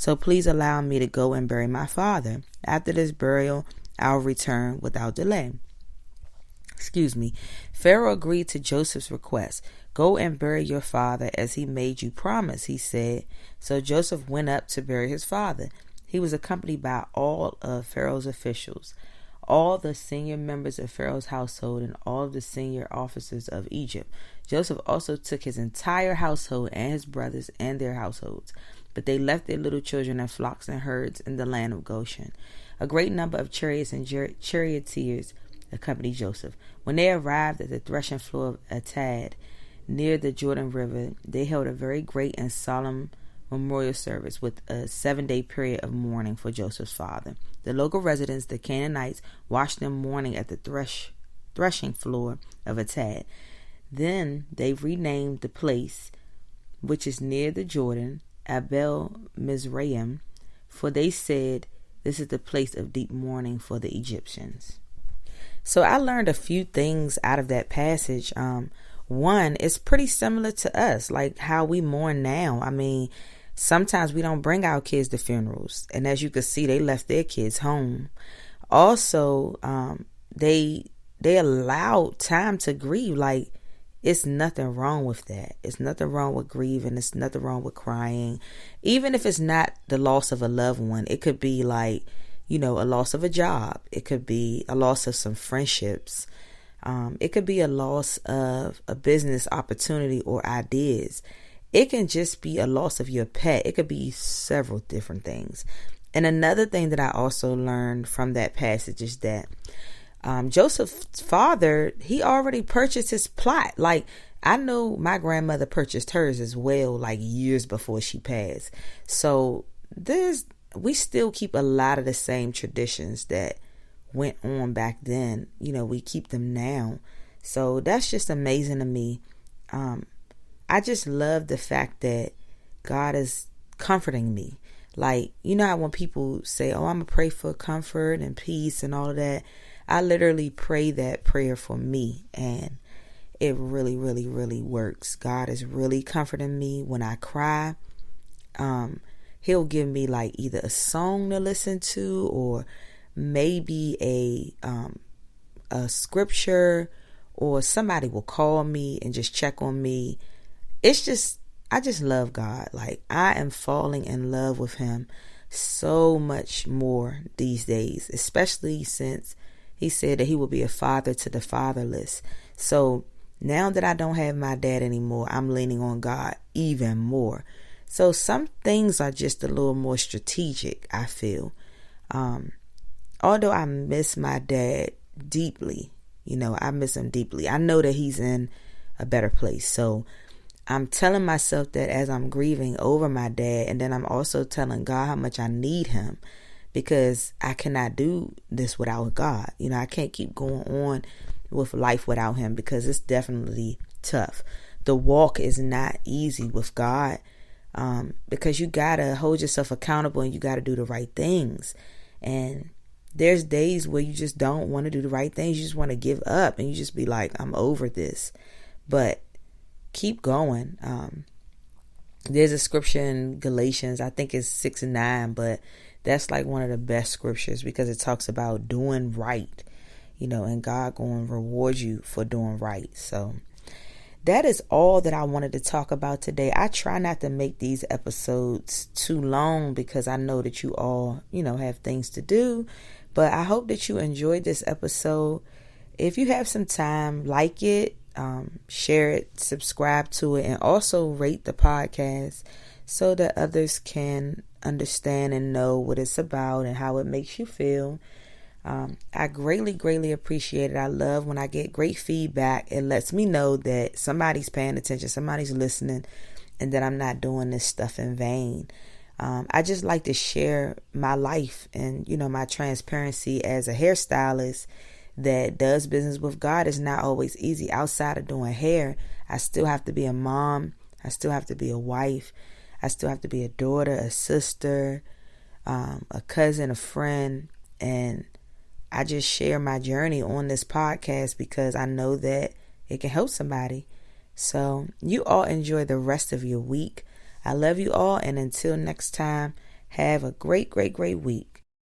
So please allow me to go and bury my father. After this burial, I'll return without delay. Pharaoh agreed to Joseph's request. Go and bury your father as he made you promise, he said. So Joseph went up to bury his father. He was accompanied by all of Pharaoh's officials, all the senior members of Pharaoh's household, and all of the senior officers of Egypt. Joseph also took his entire household and his brothers and their households, but they left their little children and flocks and herds in the land of Goshen. A great number of chariots and charioteers accompanied Joseph. When they arrived at the threshing floor of Atad, near the Jordan River, they held a very great and solemn memorial service with a 7-day period of mourning for Joseph's father. The local residents, the Canaanites, watched them mourning at the threshing floor of Atad. Then they renamed the place, which is near the Jordan, Abel Mizraim, for they said, this is the place of deep mourning for the Egyptians. So I learned a few things out of that passage. One, it's pretty similar to us, like how we mourn now. I mean, sometimes we don't bring our kids to funerals. And as you can see, they left their kids home. Also, they allowed time to grieve. Like, it's nothing wrong with that. It's nothing wrong with grieving. It's nothing wrong with crying. Even if it's not the loss of a loved one, it could be like, a loss of a job. It could be a loss of some friendships. It could be a loss of a business opportunity or ideas. It can just be a loss of your pet. It could be several different things. And another thing that I also learned from that passage is that Joseph's father, he already purchased his plot. Like, I know my grandmother purchased hers as well, like years before she passed. So we still keep a lot of the same traditions that went on back then. We keep them now. So that's just amazing to me. I just love the fact that God is comforting me. Like, how when people say, I'm going to pray for comfort and peace and all of that, I literally pray that prayer for me, and it really, really, really works. God is really comforting me when I cry. He'll give me like either a song to listen to, or maybe a scripture, or somebody will call me and just check on me. I just love God. Like, I am falling in love with him so much more these days, especially since he said that he will be a father to the fatherless. So now that I don't have my dad anymore, I'm leaning on God even more. So some things are just a little more strategic, I feel. Although I miss my dad deeply, I miss him deeply. I know that he's in a better place. So I'm telling myself that as I'm grieving over my dad, and then I'm also telling God how much I need him, because I cannot do this without God. I can't keep going on with life without him, because it's definitely tough. The walk is not easy with God, because you got to hold yourself accountable and you got to do the right things. And there's days where you just don't want to do the right things. You just want to give up and you just be like, I'm over this. But keep going. There's a scripture in Galatians, I think it's 6:9, but that's like one of the best scriptures, because it talks about doing right, and God going to reward you for doing right. So that is all that I wanted to talk about today. I try not to make these episodes too long, because I know that you all, have things to do. But I hope that you enjoyed this episode. If you have some time, like it, share it, subscribe to it, and also rate the podcast so that others can understand and know what it's about and how it makes you feel. I greatly, greatly appreciate it. I love when I get great feedback. It lets me know that somebody's paying attention, somebody's listening, and that I'm not doing this stuff in vain. I just like to share my life and, my transparency as a hairstylist that does business with God. Is not always easy. Outside of doing hair, I still have to be a mom. I still have to be a wife. I still have to be a daughter, a sister, a cousin, a friend. And I just share my journey on this podcast because I know that it can help somebody. So you all enjoy the rest of your week. I love you all. And until next time, Have a great, great, great week.